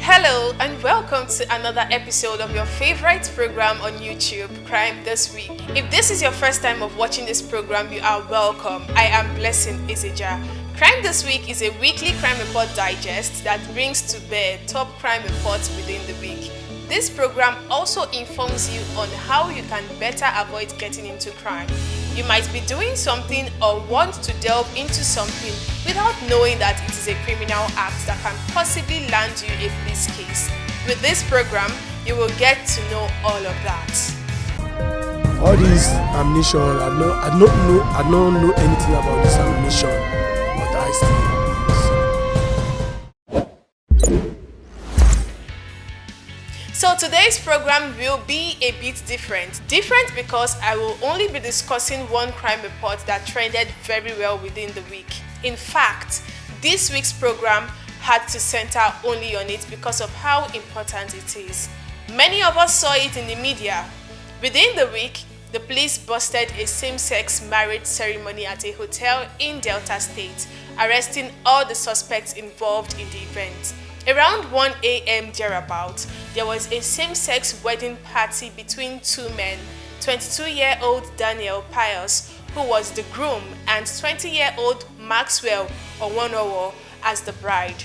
Hello and welcome to another episode of your favorite program on YouTube, Crime This Week. If this is your first time of watching this program, you are welcome. I am Blessing Izija. Crime This Week is a weekly crime report digest that brings to bear top crime reports within the week. This program also informs you on how you can better avoid getting into crime. You might be doing something or want to delve into something without knowing that it is a criminal act that can possibly land you a police case. With this program, you will get to know all of that. All this ammunition, I don't know anything about this ammunition, but I still. So today's program will be a bit different. Different because I will only be discussing one crime report that trended very well within the week. In fact, this week's program had to center only on it because of how important it is. Many of us saw it in the media. Within the week, the police busted a same-sex marriage ceremony at a hotel in Delta State, arresting all the suspects involved in the event. Around 1 a.m. thereabout, there was a same-sex wedding party between two men, 22-year-old Daniel Pius, who was the groom, and 20-year-old Maxwell Owonowo as the bride.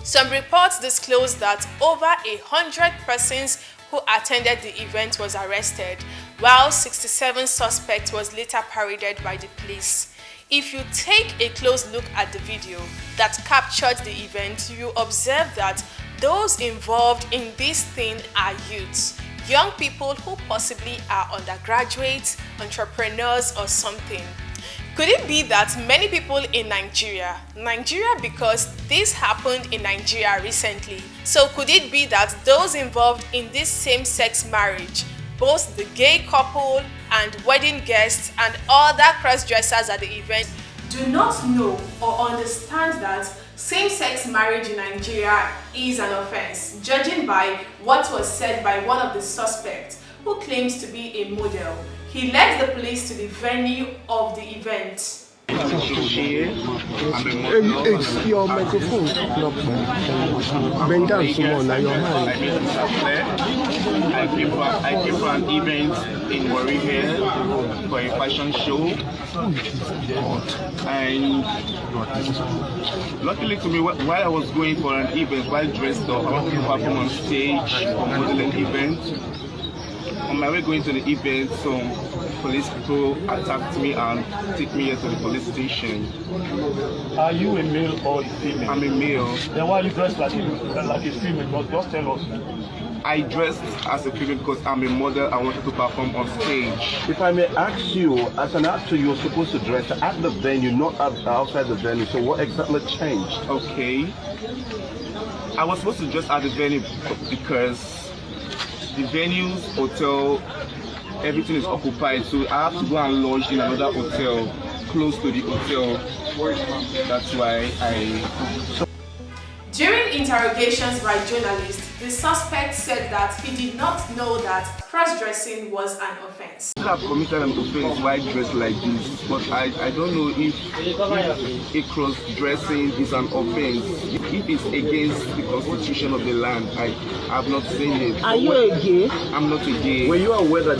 Some reports disclosed that over 100 persons who attended the event was arrested, while 67 suspects was later paraded by the police. If you take a close look at the video that captured the event, you observe that those involved in this thing are youths, young people who possibly are undergraduates, entrepreneurs or something. Could it be that many people in Nigeria because this happened in Nigeria recently, so could it be that those involved in this same-sex marriage, both the gay couple and wedding guests and other cross-dressers at the event, do not know or understand that same-sex marriage in Nigeria is an offense, judging by what was said by one of the suspects who claims to be a model. He led the police to the venue of the event. It's your microphone. Bend down some more, now your hand. I came for an event in Warri here for a fashion show, and luckily to me, while I was going for an event, while dressed up, I wanted to perform on stage for modeling event. On my way going to the event, some police people attacked me and took me here to the police station. Are you a male or a female? I'm a male. Then why are you dressed like a female? Just tell us. I dressed as a female because I'm a model. I wanted to perform on stage. If I may ask you, as an actor, you're supposed to dress at the venue, not outside the venue. So what exactly changed? Okay. I was supposed to dress at the venue because the venue's hotel, everything is occupied, so I have to go and lodge in another hotel close to the hotel. That's why During interrogations by journalists, the suspect said that he did not know that cross-dressing was an offense. I have committed an offense while dressed like this, but I don't know if a cross-dressing is an offense. If it's against the constitution of the land, I have not seen it. Are you a gay? I'm not a gay. Were you aware that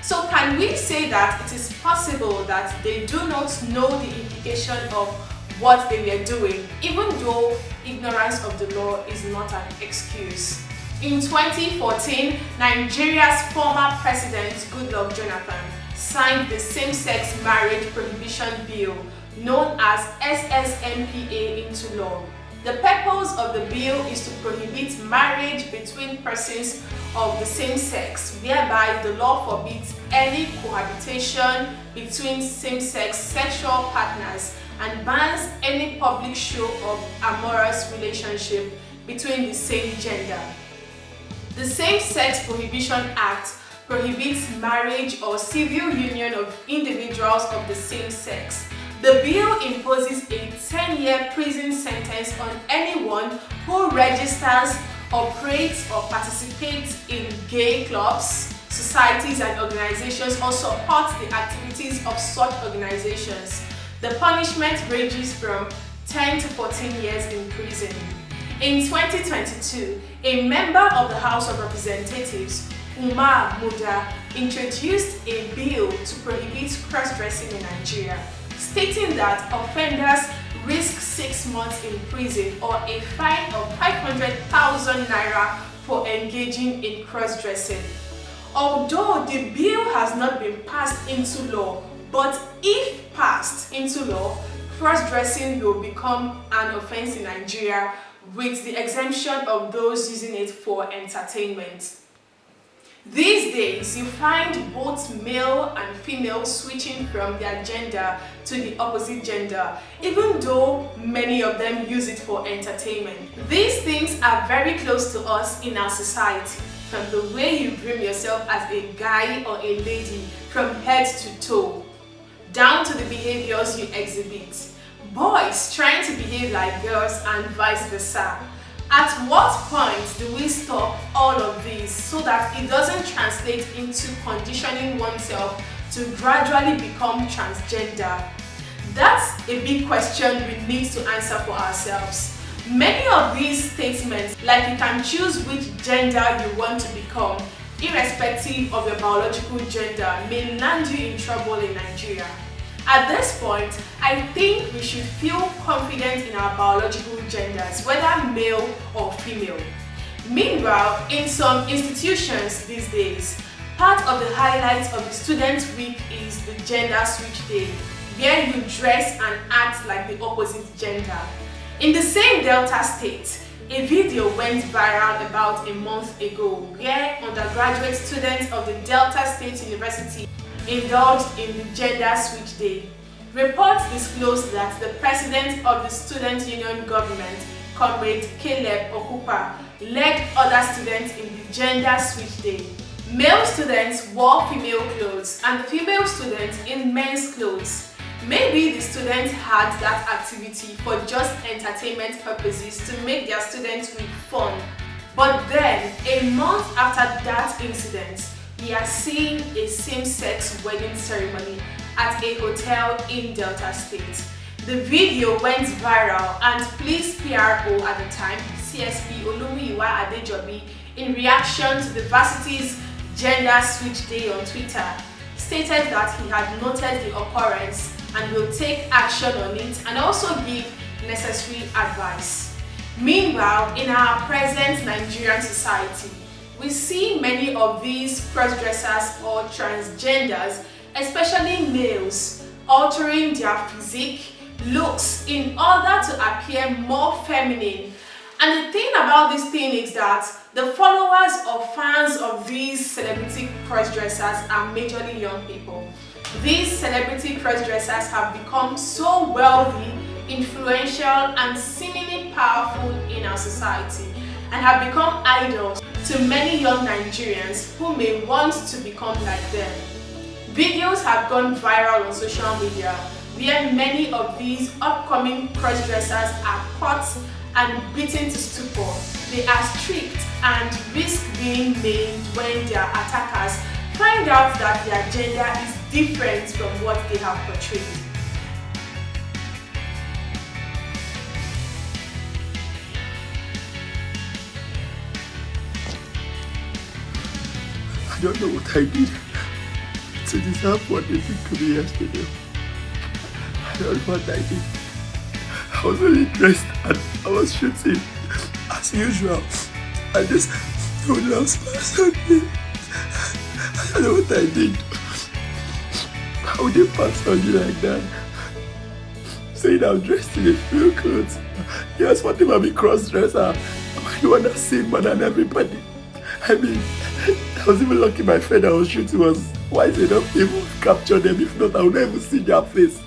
So can we say that it is possible that they do not know the implication of what they were doing, even though ignorance of the law is not an excuse? In 2014, Nigeria's former president, Goodluck Jonathan, signed the Same-Sex Marriage Prohibition Bill, known as SSMPA, into law. The purpose of the bill is to prohibit marriage between persons of the same sex, whereby the law forbids any cohabitation between same-sex sexual partners and bans any public show of amorous relationship between the same gender. The Same-Sex Prohibition Act prohibits marriage or civil union of individuals of the same sex. The bill imposes a 10-year prison sentence on anyone who registers, operates or participates in gay clubs, societies and organizations, or supports the activities of such organizations. The punishment ranges from 10 to 14 years in prison. In 2022, a member of the House of Representatives, Umar Muda, introduced a bill to prohibit cross-dressing in Nigeria, stating that offenders risk 6 months in prison or a fine of 500,000 naira for engaging in cross-dressing. Although the bill has not been passed into law, but if passed into law, cross-dressing will become an offense in Nigeria with the exemption of those using it for entertainment. These days, you find both male and female switching from their gender to the opposite gender, even though many of them use it for entertainment. These things are very close to us in our society, from the way you groom yourself as a guy or a lady from head to toe, down to the behaviors you exhibit. Boys trying to behave like girls and vice versa. At what point do we stop all of this so that it doesn't translate into conditioning oneself to gradually become transgender? That's a big question we need to answer for ourselves. Many of these statements, like you can choose which gender you want to become, irrespective of your biological gender, may land you in trouble in Nigeria. At this point, I think we should feel confident in our biological genders, whether male or female. Meanwhile, in some institutions these days, part of the highlight of the Student Week is the Gender Switch Day, where you dress and act like the opposite gender. In the same Delta State, a video went viral about a month ago where undergraduate students of the Delta State University indulged in the Gender Switch Day. Reports disclosed that the president of the student union government, Comrade Caleb Okupa, led other students in the Gender Switch Day. Male students wore female clothes and the female students in men's clothes. Maybe the students had that activity for just entertainment purposes to make their students week fun. But then, a month after that incident, we are seeing a same-sex wedding ceremony at a hotel in Delta State. The video went viral and police PRO at the time, CSP Olumiyiwa Adejobi, in reaction to the varsity's Gender Switch Day on Twitter, stated that he had noted the occurrence and will take action on it and also give necessary advice. Meanwhile, in our present Nigerian society, we see many of these cross-dressers or transgenders, especially males, altering their physique, looks in order to appear more feminine. And the thing about this thing is that the followers or fans of these celebrity cross-dressers are majorly young people. These celebrity cross-dressers have become so wealthy, influential, and seemingly powerful in our society and have become idols to many young Nigerians who may want to become like them. Videos have gone viral on social media where many of these upcoming cross-dressers are caught and beaten to stupor. They are stripped and risk being maimed when their attackers find out that their gender is different from what they have portrayed. I don't know what I did to deserve what they did to me yesterday. I don't know what I did. I was really dressed and I was shooting as usual. I just lost my I don't know what I did. How would they pass on you like that? Saying I'm dressed in a few clothes. Yes, what if I'm a cross-dresser? Am I the one that's seen more than everybody? I mean, I was even lucky my friend I was shooting was wise enough to even capture them. If not, I would not even see their face.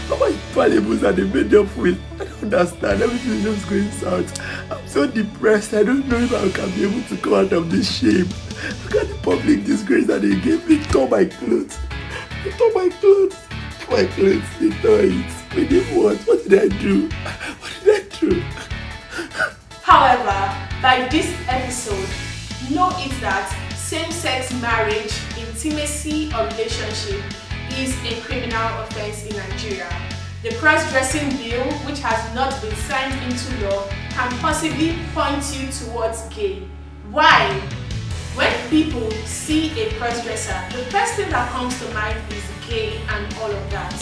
How much valuables are they made up with? I don't understand. Everything is just going south. I'm so depressed. I don't know if I can be able to come out of this shame. Look at the public disgrace that they gave me. They tore my clothes. They tore my clothes. My clothes. They tore it. They did what? What did I do? What did I do? However, by this episode, know it that same-sex marriage, intimacy, or relationship is a criminal offense in Nigeria. The cross-dressing bill, which has not been signed into law, can possibly point you towards gay. Why? When people see a crossdresser, the first thing that comes to mind is gay and all of that.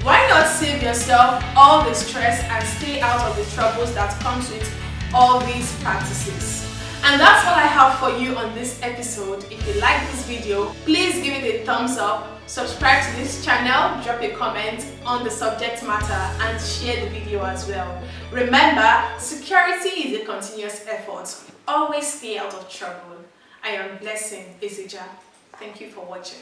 Why not save yourself all the stress and stay out of the troubles that comes with all these practices? And that's all I have for you on this episode. If you like this video, please give it a thumbs up, subscribe to this channel, drop a comment on the subject matter and share the video as well. Remember, security is a continuous effort. Always stay out of trouble. I am Blessing Isija. Thank you for watching.